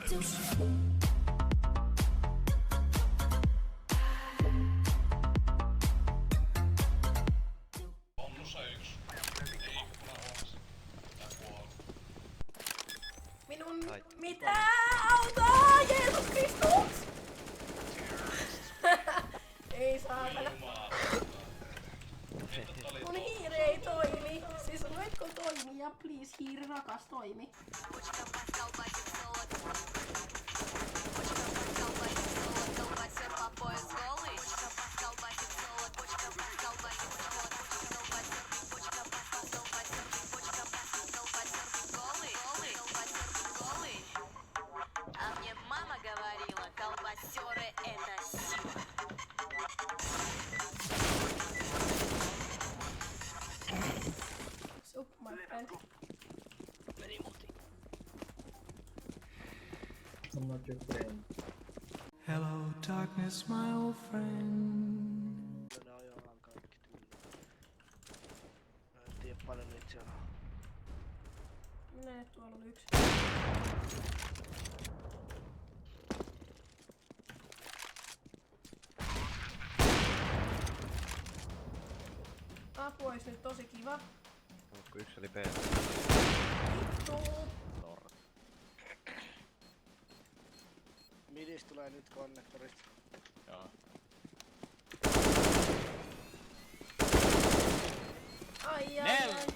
Minun... Mitä? Auta! Jeesus Kristus! Ei saatana. Mun hiiri ei toimi. Siis voitko toimia? Please, hiiri rakas, toimi. Sup, my friend. I'm not your friend. Hello, darkness, my old friend. Ne ajoillaan kaikki tyyliin. Mä en tiedä paljon niitä siellä on. Näe, tuolla oli yksi. Apu ois nyt tosi kiva. Kun yksi oli B. Vittu! Midis tulee nyt konnektorista. Joo. Ai ai ai.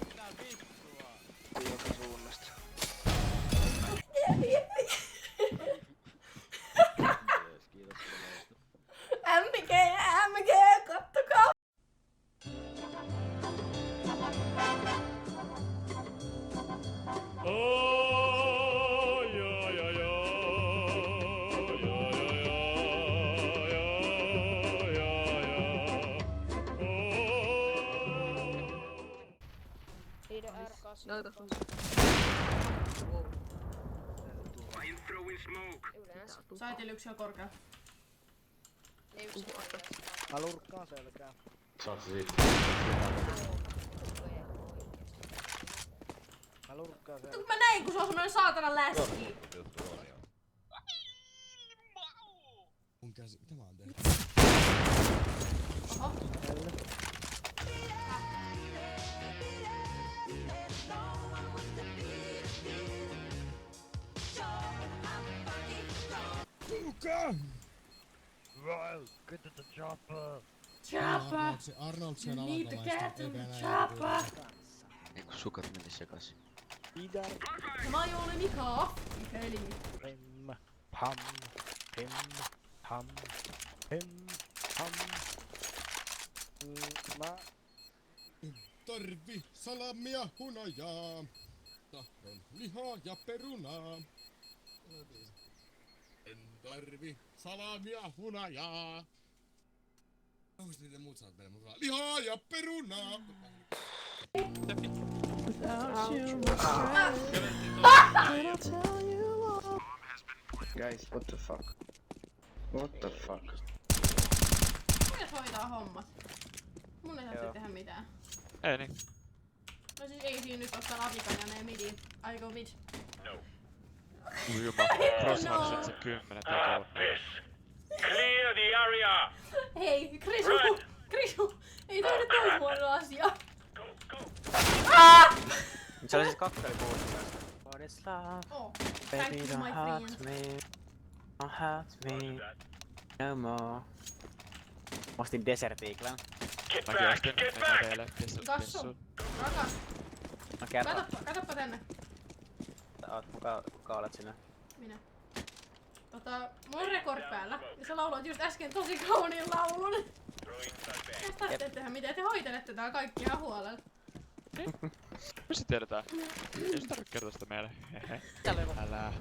Joka suunnasta. MG, kattokaa! Saitil yksi jo korkea. Mä lurkkaan selkää. Saat siitä. Mä lurkkaan selkää. Mä näin kun se on semmonen saatana läski. Mun käsi, mitä mä oon tehnyt? Oho. Kuka? Well, get to the chopper. Chopper! Arnold sen Need to alakalaista, get to eikä the enää chopper! Eiku sukat meni sekas. Pidä. Mä juolin ikaa. Mikäli. Hem. Ham. Hem. Ham. Hem. Ham. Mä... Tarvi salamia, hunajaa. Tahdon lihaa ja perunaa. En tarvi salamia, hunajaa. Onko niitä muut sanat meille? Mulla on lihaa ja perunaa. Guys, what the fuck? What the fuck? Kuinka hoitaa hommat? Mun ei tarvitse tehdä mitään. Ei niin. No siis ei siinä nyt ottaa Avikan ja ne midin. I go mid. Ujuma. Crosshairsit se 10 tekoa. Clear the area! Hei, Krisu! Ei toi nyt ole huono asia. Se oli siis kakkeli puhutti. What is love? Oh, Baby, thank you don't my hurt friend. me. Don't hurt me. No more. Ostin Desert Eaglen. Mäkin ostin Edeelle. Kassu, rakas. No kerro. Katoppa tänne. Kuka olet sinä? Minä. Mulla on record päällä. Ja sä lauloit just äsken tosi kauniin laulun. Tästä tarvitsee tehdä mitään. Te hoitelette tää kaikkia huolella. Mistä tiedetään? Ei se tarvitse kertoa sitä meille. Hehe. Älä.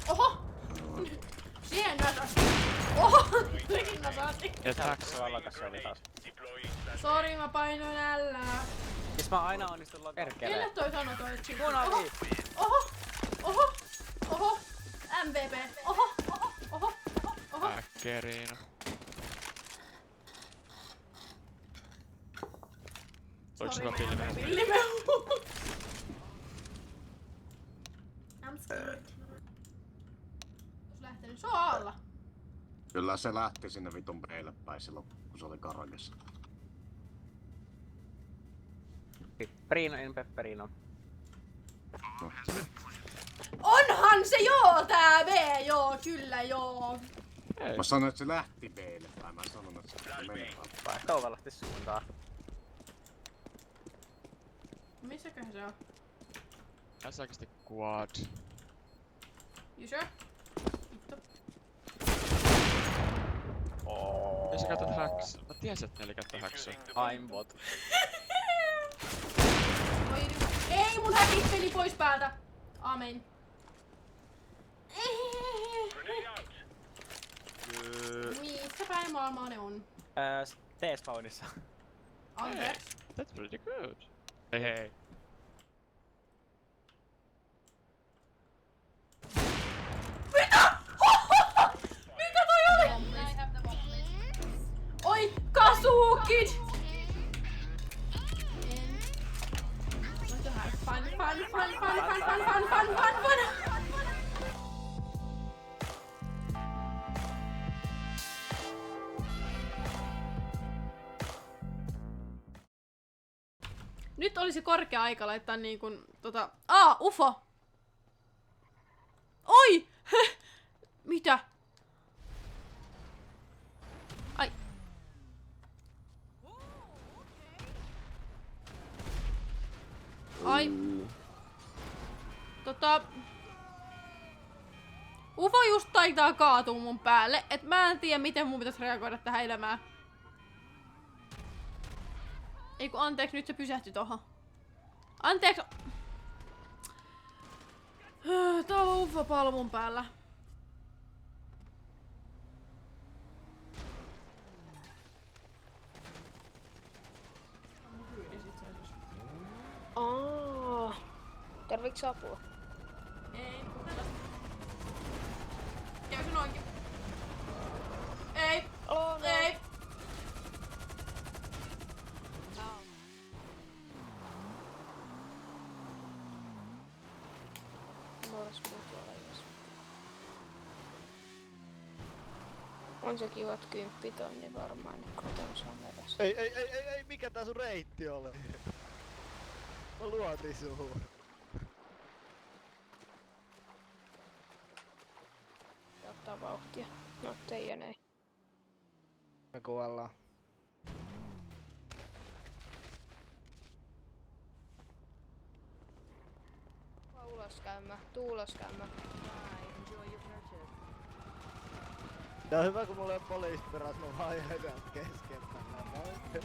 Oho! Siihen nasasti. Oho! Sekin nasasti. Ja tax. Lakas se oli taas. Sori, mä painoin ällää. Siis mä aina onnistun lakas. Kelle toi sanoi toi chip? Punavi! Oho! Oho! Oho! MVP! Oho! Oho! Oho! Oho! Äkkeriina. Voitko sulla pillimehu? Pillimehu! I'm scared. Jos lähtenyt, se on alla. Kyllä se lähti sinne vitun peille päin silloin, kun se oli karagessa. Pepperino in pepperino. No. Onhan se joo tää B, joo, kyllä joo. Ei. Mä sanoin, että se lähti peille päin. Mä sanoin, että se lähti menemään. Vaikka ovallatti suuntaan. Missäköhän se on? Tässä oikeesti quad. You sure? Vittu. Ei sä käytät hacks. Mä tiesin, että neljä käyttää hacksia. Aimbot. Oi nyt. Ei mun häkit meni pois päältä. Amen. Missä päin maailmaa ne on? T-spawnissa. Anteeksi. That's pretty good. Hei hei. Mitä? Mikä toi oli? Oi, kasukit! Fun. Nyt olisi korkea aika laittaa niinkun UFO! Oi! Mitä? Ai. Ai. UFO just taitaa kaatua mun päälle, et mä en tiedä miten mun pitäis reagoida tähän elämään. Eiku anteeksi, nyt se pysähtyi tohon. Anteeksi! Tää on UFO-pallo mun päällä. Tarviiks apua? Ei, käykö noinkin? Ei! Oh, no. Ei! On se kivat 10 tonni varmaan, niin koton samerassa. Ei, mikä tää sun reitti oli? Mä luotin suhun. Ottaa vauhtia. No, teijän ei. Me kuollaan. Ulos käymä, tuu ulos käymä. Tää on hyvä kun mulla on poliisit peräs, mä vaan jäin kesken tänään.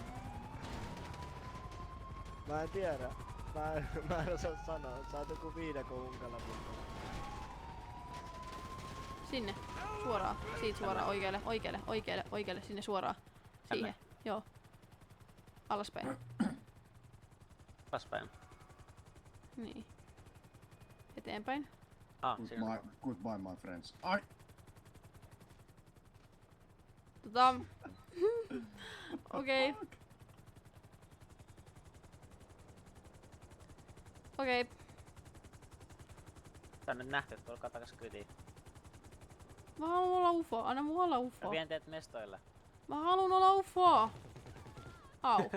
Mä en tiedä. Mä en osaa sanoa. Sä oot joku viidakon unkalla pitää. Sinne. Suoraan. Siitä suoraan. Oikealle. Sinne suoraan. Siihen. Joo. Alaspäin. Alaspäin. Niin. Eteenpäin. Goodbye my friends. Ai! Okei. Okei. Tää on nyt nähty, että tulkaa takas kytiin. Mä haluun olla UFO. Anna mun olla UFO. Mä vien teet mestoille. Mä haluun olla UFO. Au.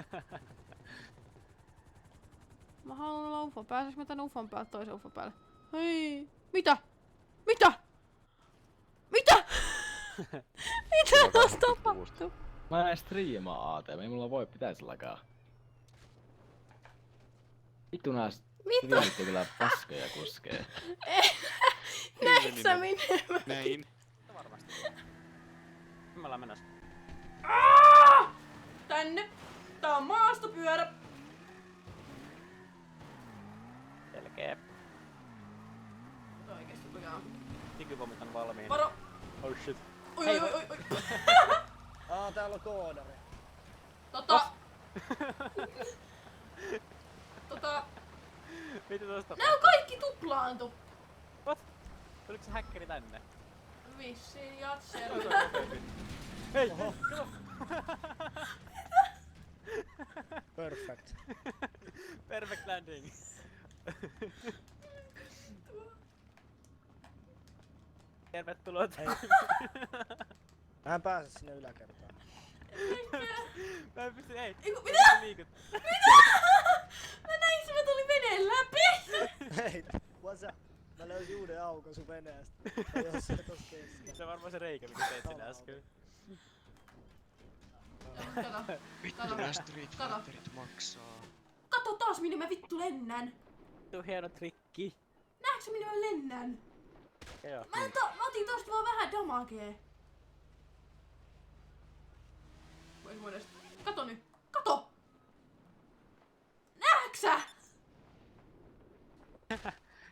Mä haluun olla UFO. Pääseks mä tän UFOn päältä toisen UFO päälle? Hei. Mitä? Mitä? Mitä taas tapahtuu? Mä en striimaa ATM, ei mulla voi pitäisi lakaa. Vittu nääs viitti kyllä paskoja kuskee. Näin sä menemään. Näin. Varmasti. Me ollaan menossa. Tänne. Tää on maastopyörä. Selkeä. Oikeesti lujaa. Digipommit on valmiina. Varo. Oh shit. Oi. Täällä on koodari. Mitä tosta? Nää on kaikki tuplaantu. What? Tuliko se häkkeri tänne? Vissiin jatser. Hei! Perfect. Perfect landing. Tervetuloa. Mä en pääse sinne yläkertaan. Mä en pysty, ei. Eiku, Ei mitä? pysty liikut. Mä näin se, mä tulin veneen läpi! Hei, what's up? Mä löysin uuden aukon sun veneestä. Tai jos se tos keskellä. Se on varmaan se reikä, mikä teit sinne äsken. Kato, Vittu nää Street Kato. Fighterit maksaa. kato taas minne mä vittu lennän! Vittu hieno trikki. Näetkö minne mä lennän? Joo. Mä otin tosta vaan vähän damagea. Vois voida sit... Kato nyt! Kato! Näeksä?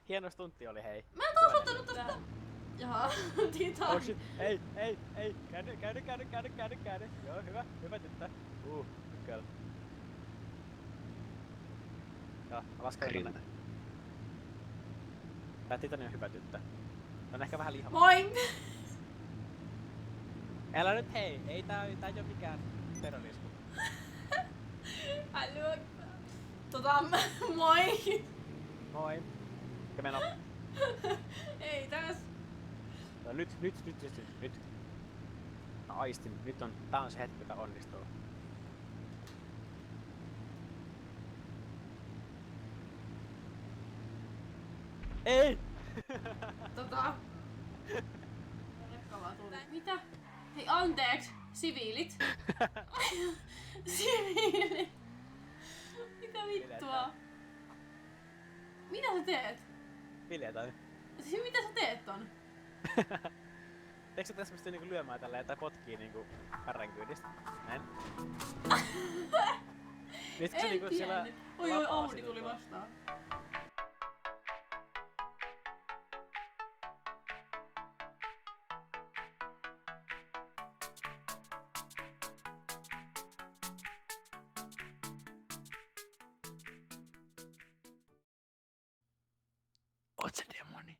Hieno stuntti oli, hei. Mä en taas ottanut tosta... Jaha, Titan. Oh shit, ei, käänny. Joo, hyvä tyttö. Kyllä. Joo, mä lasken tonne. Tää Titani on hyvä tyttö. On ehkä vähän lihava. Moi! Älä nyt hei, ei tää ei oo mikään terrorismi. Hallo. Moi! Moi. Ja meno. Ei täs. No nyt. Mä aistin, tää on se hetki, joka onnistuu. Ei! Rekkavaa tuli. Mitä? Hei anteeksi, siviilit. Siviilit. Mitä vittua? Mitä sä teet? Viljetään. Siis mitä sä teet ton? Eikö sä tässä pysty niinku lyömään tälleen tai potkii niinku pärränkyydistä? Näin. Nyt se niinku siellä... Oi vapaa Audi sivu tuli tuolla. vastaan. Oot se demoni?